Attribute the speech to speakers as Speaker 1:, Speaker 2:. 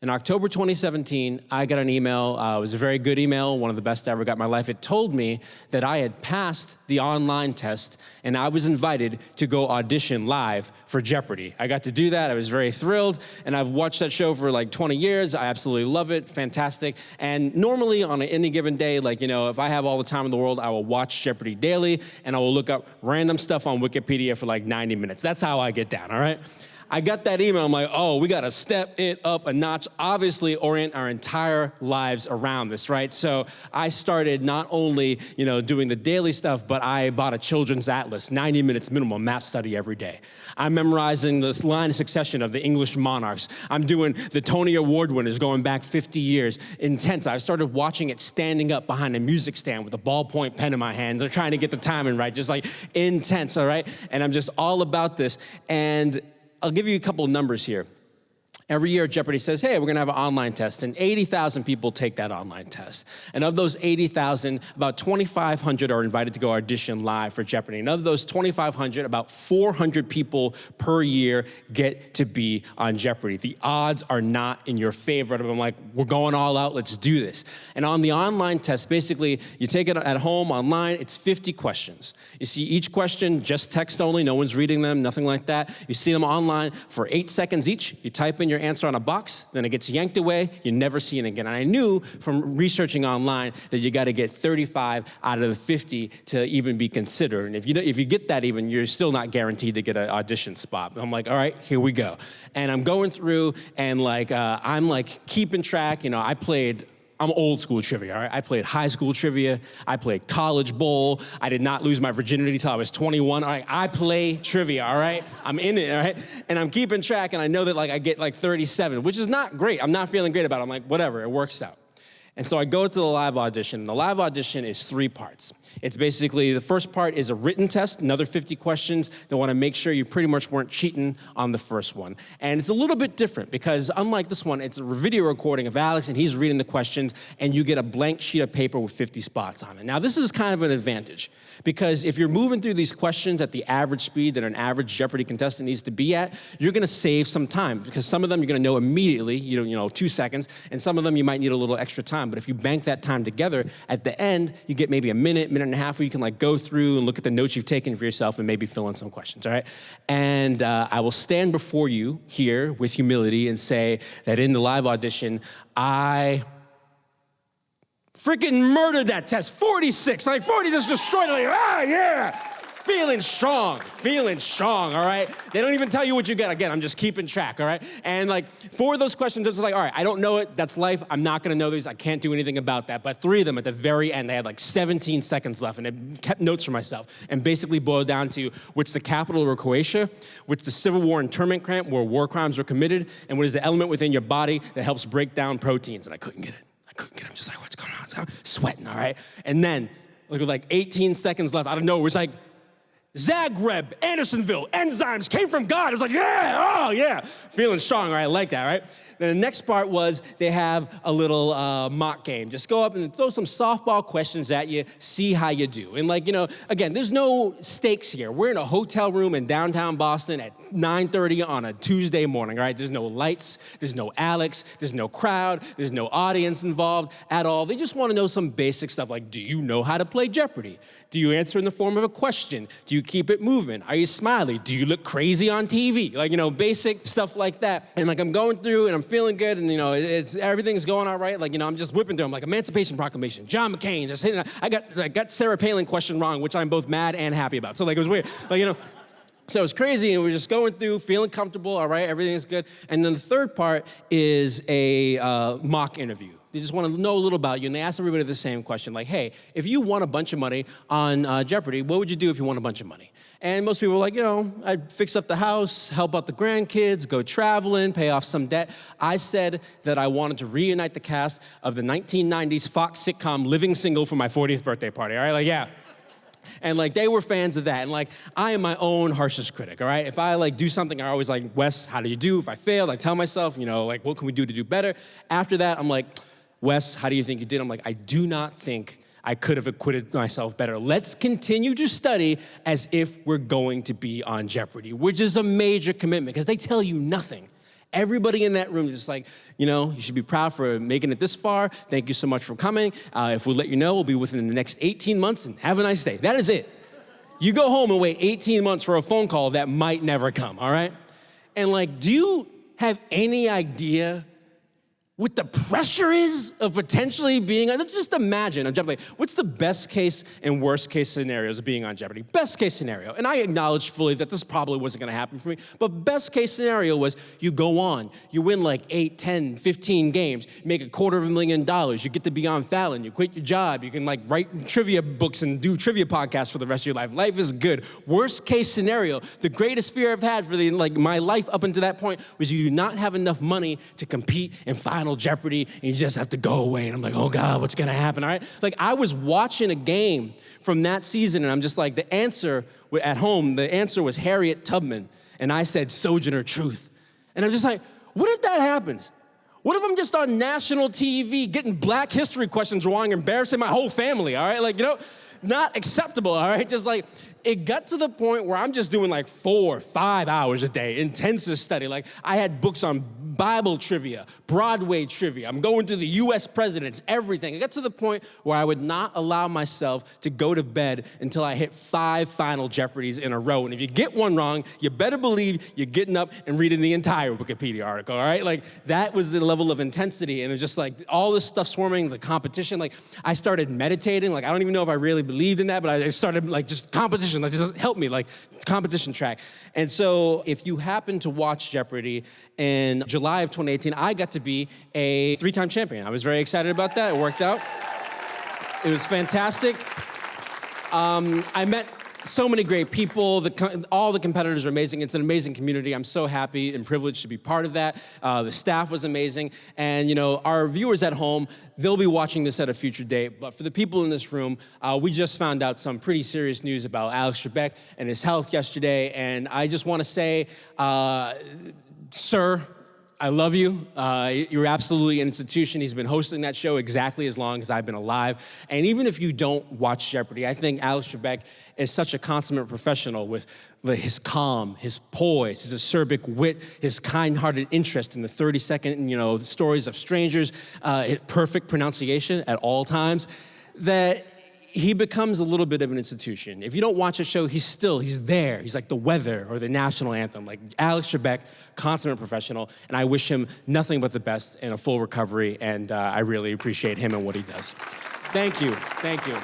Speaker 1: In October 2017, I got an email. It was a very good email, one of the best I ever got in my life. It told me that I had passed the online test and I was invited to go audition live for Jeopardy. I got to do that. I was very thrilled, and I've watched that show for like 20 years. I absolutely love it. Fantastic. And normally on any given day, like, if I have all the time in the world, I will watch Jeopardy daily and I will look up random stuff on Wikipedia for like 90 minutes. That's how I get down, all right? I got that email, I'm like, oh, we gotta step it up a notch, obviously orient our entire lives around this, right? So I started not only, doing the daily stuff, but I bought a children's atlas, 90 minutes minimum map study every day. I'm memorizing this line of succession of the English monarchs. I'm doing the Tony Award winners going back 50 years. Intense. I started watching it standing up behind a music stand with a ballpoint pen in my hand. They're trying to get the timing right, just like intense, all right? And I'm just all about this. And I'll give you a couple of numbers here. Every year, Jeopardy says, hey, we're gonna have an online test, and 80,000 people take that online test. And of those 80,000, about 2,500 are invited to go audition live for Jeopardy. And of those 2,500, about 400 people per year get to be on Jeopardy. The odds are not in your favor. I'm like, we're going all out, let's do this. And on the online test, basically, you take it at home, online, it's 50 questions. You see each question, just text only, no one's reading them, nothing like that. You see them online for 8 seconds each. You type in your answer on a box, then it gets yanked away, you never see it again. And I knew from researching online that you gotta get 35 out of the 50 to even be considered. And if you get that even, you're still not guaranteed to get an audition spot. I'm like, all right, here we go. And I'm going through and I'm keeping track. I'm old school trivia, all right? I played high school trivia. I played college bowl. I did not lose my virginity till I was 21. All right, I play trivia, all right? I'm in it, all right? And I'm keeping track, and I know that I get 37, which is not great. I'm not feeling great about it. I'm like, whatever, it works out. And so I go to the live audition. The live audition is 3 parts. It's basically, the first part is a written test, another 50 questions. They want to make sure you pretty much weren't cheating on the first one. And it's a little bit different because unlike this one, it's a video recording of Alex and he's reading the questions and you get a blank sheet of paper with 50 spots on it. Now this is kind of an advantage because if you're moving through these questions at the average speed that an average Jeopardy contestant needs to be at, you're going to save some time because some of them you're going to know immediately, 2 seconds, and some of them you might need a little extra time. But if you bank that time together, at the end, you get maybe a minute and a half where you can go through and look at the notes you've taken for yourself and maybe fill in some questions, all right? And I will stand before you here with humility and say that in the live audition, I freaking murdered that test, 46, 40 just destroyed it, yeah! Feeling strong, all right? They don't even tell you what you get. Again, I'm just keeping track, all right? And for those questions, it's all right, I don't know it, that's life, I'm not gonna know these, I can't do anything about that. But 3 of them at the very end, they had 17 seconds left, and I kept notes for myself, and basically boiled down to what's the capital of Croatia, what's the Civil War internment camp where war crimes were committed, and what is the element within your body that helps break down proteins, and I couldn't get it. I'm just what's going on? I'm sweating, all right? And then, with 18 seconds left, out of nowhere, it's Zagreb, Andersonville, enzymes came from God. It was yeah, oh yeah. Feeling strong, right? I like that, right? Then the next part was they have a little mock game. Just go up and throw some softball questions at you, see how you do. And again, there's no stakes here. We're in a hotel room in downtown Boston at 9:30 on a Tuesday morning, right? There's no lights, there's no Alex, there's no crowd, there's no audience involved at all. They just want to know some basic stuff do you know how to play Jeopardy? Do you answer in the form of a question? Do you keep it moving? Are you smiley? Do you look crazy on TV? Basic stuff like that. And I'm going through and I'm feeling good and everything's going all right. I'm just whipping through them Emancipation Proclamation, John McCain, just hitting. I got Sarah Palin question wrong, which I'm both mad and happy about. So it was weird. So it's crazy, and we're just going through, feeling comfortable, all right, everything's good. And then the third part is a mock interview. They just want to know a little about you, and they ask everybody the same question, hey, if you won a bunch of money on Jeopardy, what would you do if you won a bunch of money? And most people were I'd fix up the house, help out the grandkids, go traveling, pay off some debt. I said that I wanted to reunite the cast of the 1990s Fox sitcom Living Single for my 40th birthday party, all right? Yeah. And they were fans of that. And I am my own harshest critic, all right? If I do something, I always Wes, how do you do? If I failed, I tell myself, what can we do to do better? After that, I'm Wes, how do you think you did? I'm I do not think I could have acquitted myself better. Let's continue to study as if we're going to be on Jeopardy, which is a major commitment because they tell you nothing. Everybody in that room is just like, you should be proud for making it this far. Thank you so much for coming. If we let you know, we'll be within the next 18 months, and have a nice day. That is it. You go home and wait 18 months for a phone call that might never come, all right? And like, do you have any idea what the pressure is of potentially being, just imagine on Jeopardy, what's the best case and worst case scenarios of being on Jeopardy? Best case scenario, and I acknowledge fully that this probably wasn't gonna happen for me, but best case scenario was you go on, you win like 8, 10, 15 games, make $250,000, you get to be on Fallon, you quit your job, you can like write trivia books and do trivia podcasts for the rest of your life. Life is good. Worst case scenario, the greatest fear I've had for my life up until that point was you do not have enough money to compete in Final Jeopardy, and you just have to go away. And I'm like, oh God, what's gonna happen, all right? Like, I was watching a game from that season, and I'm just like, the answer at home, the answer was Harriet Tubman, and I said Sojourner Truth. And I'm just like, what if that happens? What if I'm just on national TV getting Black history questions wrong, embarrassing my whole family, all right? Like, not acceptable, all right? Just like, it got to the point where I'm just doing like 4 or 5 hours a day, intensive study. Like, I had books on Bible trivia, Broadway trivia. I'm going through the US presidents, everything. It got to the point where I would not allow myself to go to bed until I hit 5 Final Jeopardies in a row. And if you get one wrong, you better believe you're getting up and reading the entire Wikipedia article, all right? Like, that was the level of intensity. And it was just like all this stuff swarming, the competition. Like, I started meditating. Like, I don't even know if I really believed in that, but I started like just competition. Like, just help me, like competition track. And so if you happen to watch Jeopardy in July of 2018, I got to be a 3-time champion. I was very excited about that. It worked out. It was fantastic. I met so many great people. All the competitors are amazing. It's an amazing community. I'm so happy and privileged to be part of that. The staff was amazing. And our viewers at home, they'll be watching this at a future date. But for the people in this room, we just found out some pretty serious news about Alex Trebek and his health yesterday. And I just want to say, sir, I love you. You're absolutely an institution. He's been hosting that show exactly as long as I've been alive. And even if you don't watch Jeopardy, I think Alex Trebek is such a consummate professional with his calm, his poise, his acerbic wit, his kind-hearted interest in the 30-second, stories of strangers, perfect pronunciation at all times, that he becomes a little bit of an institution. If you don't watch a show, he's there. He's like the weather or the national anthem. Like Alex Trebek, consummate professional, and I wish him nothing but the best and a full recovery, and I really appreciate him and what he does. Thank you, thank you.